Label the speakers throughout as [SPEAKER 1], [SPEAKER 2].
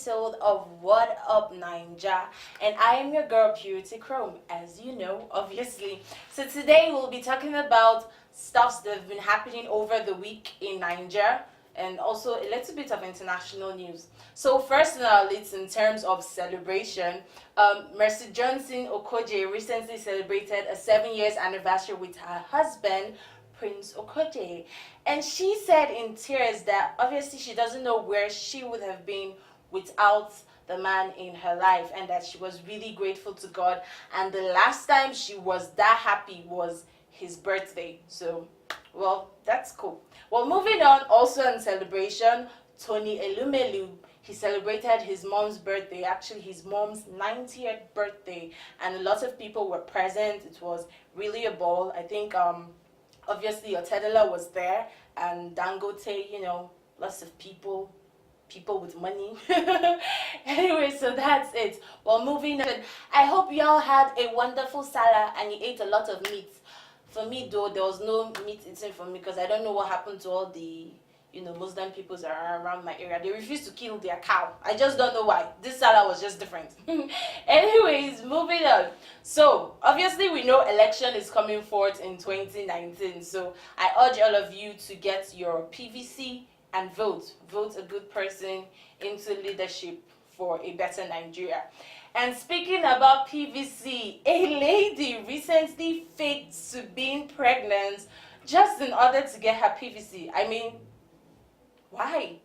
[SPEAKER 1] episode of What Up Ninja, and I am your girl Purity Chrome, as you know, obviously. So today we'll be talking about stuffs that have been happening over the week in Nigeria and also a little bit of international news. So first on our list in terms of celebration, Mercy Johnson Okoje recently celebrated a 7 years anniversary with her husband, Prince Okoje. And she said in tears that obviously she doesn't know where she would have been without the man in her life, and that she was really grateful to God. And the last time she was that happy was his birthday. So, well, that's cool. Well, moving on, also in celebration, Tony Elumelu, he celebrated his mom's birthday, actually his mom's 90th birthday, and a lot of people were present. It was really a ball. I think obviously Otedela was there, and Dangote, lots of people with money. Anyway, so that's it. Well, moving on. I hope y'all had a wonderful Salah and you ate a lot of meat. For me, though, there was no meat eating for me because I don't know what happened to all the Muslim peoples around my area. They refused to kill their cow. I just don't know why. This Salah was just different. Anyways, moving on. So, obviously we know election is coming forth in 2019. So, I urge all of you to get your PVC and vote. Vote a good person into leadership for a better Nigeria. And speaking about PVC, a lady recently faked to being pregnant just in order to get her PVC. I mean, why?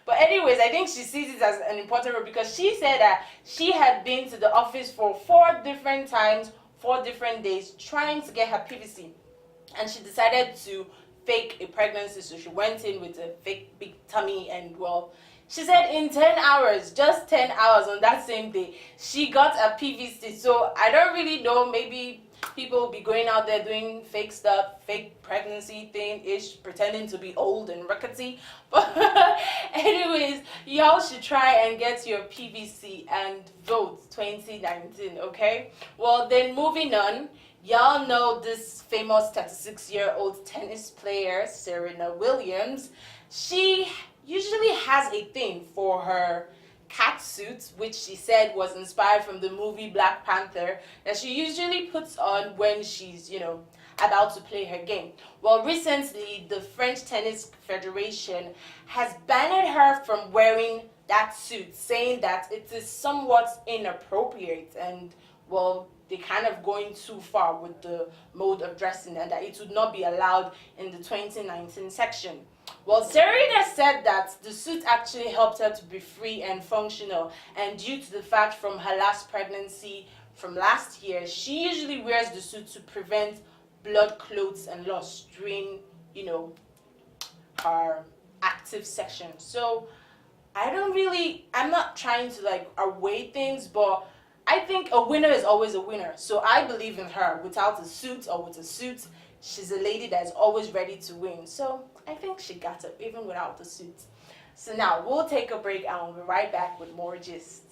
[SPEAKER 1] But anyways, I think she sees it as an important role because she said that she had been to the office for 4 different times, 4 different days, trying to get her PVC. And she decided to fake a pregnancy, so she went in with a fake big tummy, and well, she said in 10 hours, just 10 hours on that same day, she got a PVC. So I don't really know, maybe people will be going out there doing fake stuff, fake pregnancy thing-ish, pretending to be old and rickety. But anyways, y'all should try and get your PVC and vote 2019, okay? Well, then moving on, y'all know this famous 36-year-old tennis player, Serena Williams. She usually has a thing for her cat suit, which she said was inspired from the movie Black Panther, that she usually puts on when she's, about to play her game. Well, recently, the French Tennis Federation has banned her from wearing that suit, saying that it is somewhat inappropriate and, well, they're kind of going too far with the mode of dressing, and that it would not be allowed in the 2019 section. Well, Serena said that the suit actually helped her to be free and functional, and due to the fact from her last pregnancy from last year, she usually wears the suit to prevent blood clots and loss during, her active section. So I'm not trying to outweigh things, but I think a winner is always a winner. So I believe in her. Without a suit or with a suit, she's a lady that's always ready to win. So I think she got it, even without the suit. So now we'll take a break and we'll be right back with more gist.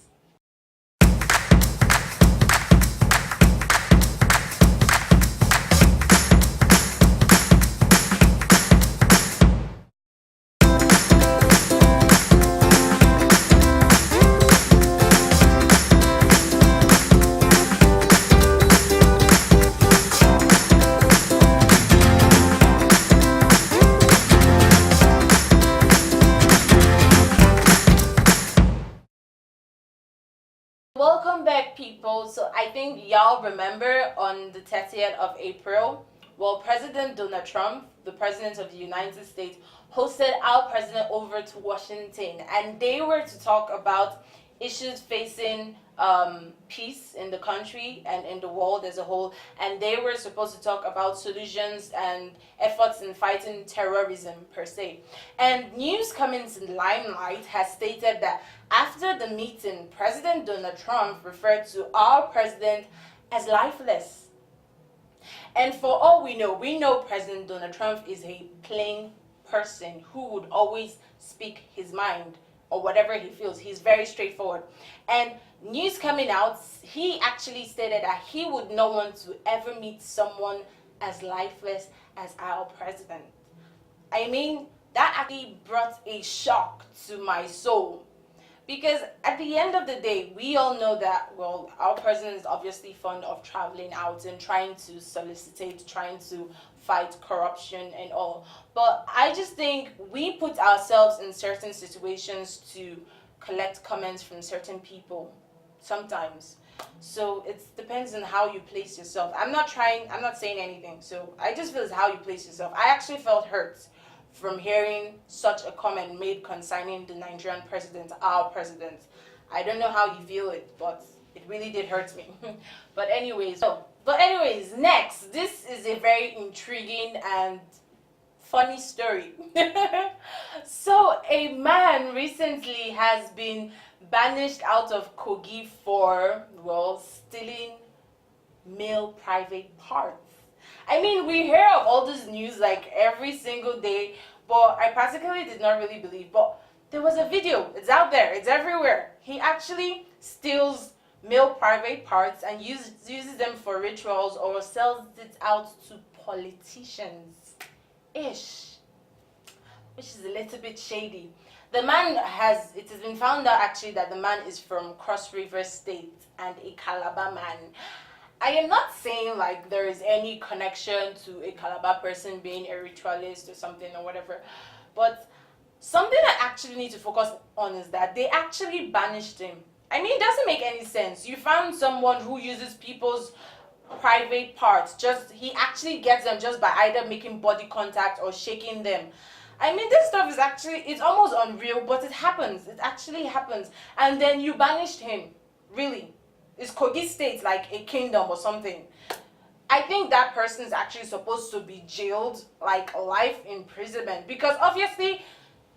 [SPEAKER 1] Welcome back, people. So I think y'all remember on the 30th of April, well, President Donald Trump, the President of the United States, hosted our president over to Washington, and they were to talk about issues facing peace in the country and in the world as a whole, and they were supposed to talk about solutions and efforts in fighting terrorism per se. And news coming to the limelight has stated that after the meeting, President Donald Trump referred to our president as lifeless. And for all we know President Donald Trump is a plain person who would always speak his mind or whatever he feels. He's very straightforward. And news coming out, he actually stated that he would not want to ever meet someone as lifeless as our president. I mean, that actually brought a shock to my soul, Because at the end of the day, we all know that, well, our president is obviously fond of traveling out and trying to solicitate, trying to fight corruption and all. But I just think we put ourselves in certain situations to collect comments from certain people sometimes. So it depends on how you place yourself. I'm not saying anything. So I just feel it's how you place yourself. I actually felt hurt from hearing such a comment made concerning the Nigerian president, our president. I don't know how you feel it, but it really did hurt me. But anyways, next, this is a very intriguing and funny story. So a man recently has been banished out of Kogi for, well, stealing male private parts. I mean, we hear of all this news like every single day, but I practically did not really believe. But there was a video, it's out there, it's everywhere. He actually steals male private parts and uses them for rituals or sells it out to politicians. Ish. Which is a little bit shady. It has been found out actually that the man is from Cross River State and a Calabar man. I am not saying like there is any connection to a Calabar person being a ritualist or something or whatever, but something I actually need to focus on is that they actually banished him. I mean, it doesn't make any sense. You found someone who uses people's private parts, he actually gets them just by either making body contact or shaking them. I mean, this stuff is actually, it's almost unreal, but it happens. It actually happens. And then you banished him. Really. Is Kogi State like a kingdom or something? I think that person is actually supposed to be jailed, like life imprisonment. Because obviously,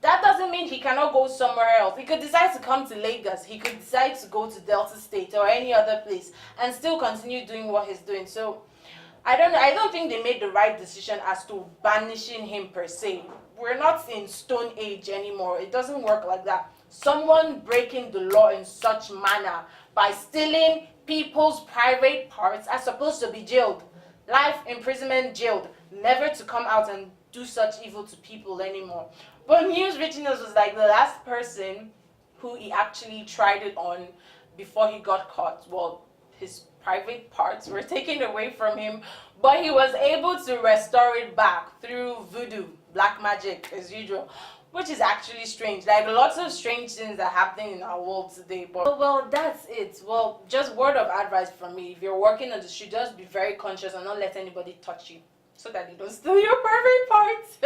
[SPEAKER 1] that doesn't mean he cannot go somewhere else. He could decide to come to Lagos. He could decide to go to Delta State or any other place and still continue doing what he's doing. So, I don't know. I don't think they made the right decision as to banishing him per se. We're not in Stone Age anymore. It doesn't work like that. Someone breaking the law in such manner by stealing people's private parts are supposed to be jailed. Life imprisonment, jailed. Never to come out and do such evil to people anymore. But News Reaching Us was like the last person who he actually tried it on before he got caught. Well, his private parts were taken away from him, but he was able to restore it back through voodoo, black magic as usual, which is actually strange. Like lots of strange things are happening in our world today. But well, that's it. Well, just word of advice from me: if you're working on the street, just be very conscious and not let anybody touch you, so that they don't steal your private parts.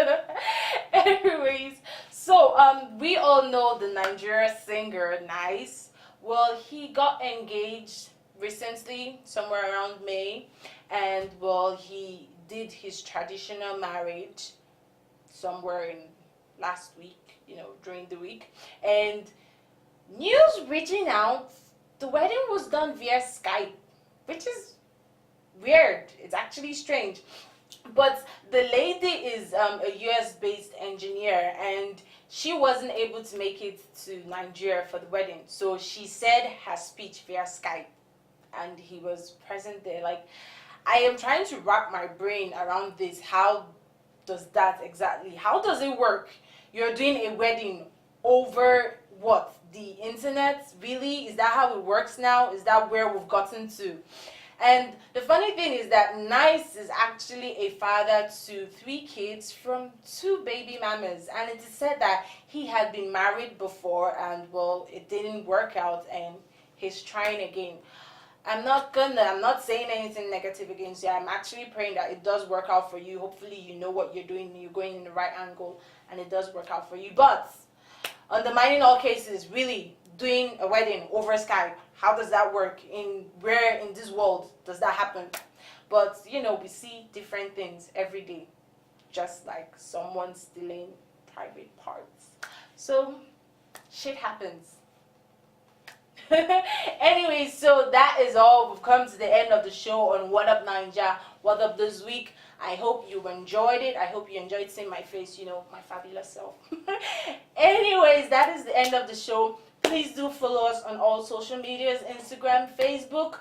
[SPEAKER 1] Anyways, so we all know the Nigeria singer Nice. Well, he got engaged recently, somewhere around May, and well, he did his traditional marriage somewhere in last week, during the week. And news reaching out, the wedding was done via Skype, which is weird. It's actually strange. But the lady is a US based engineer, and she wasn't able to make it to Nigeria for the wedding. So she said her speech via Skype, and he was present there. Like, I am trying to wrap my brain around this. How does it work? You're doing a wedding over what? The internet? Really? Is that how it works now? Is that where we've gotten to? And the funny thing is that Nice is actually a father to 3 kids from 2 baby mamas. And it is said that he had been married before and, well, it didn't work out and he's trying again. I'm not saying anything negative against you. I'm actually praying that it does work out for you. Hopefully you know what you're doing, you're going in the right angle, and it does work out for you. But undermining all cases, really doing a wedding over Skype, how does that work? Where in this world does that happen? But we see different things every day, just like someone stealing private parts. So shit happens. Anyway, so that is all. We've come to the end of the show on What Up Ninja, What Up this week. I hope you enjoyed it. I hope you enjoyed seeing my face, my fabulous self. Anyways, that is the end of the show. Please do follow us on all social medias, Instagram, Facebook,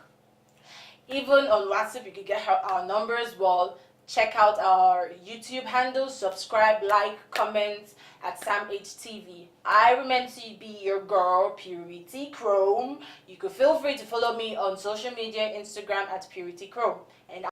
[SPEAKER 1] even on WhatsApp. You can get our numbers. Well, Check out our YouTube handle, subscribe, like, comment at SamHTV. I remain to be your girl, Purity Chrome. You could feel free to follow me on social media, Instagram at Purity Chrome. And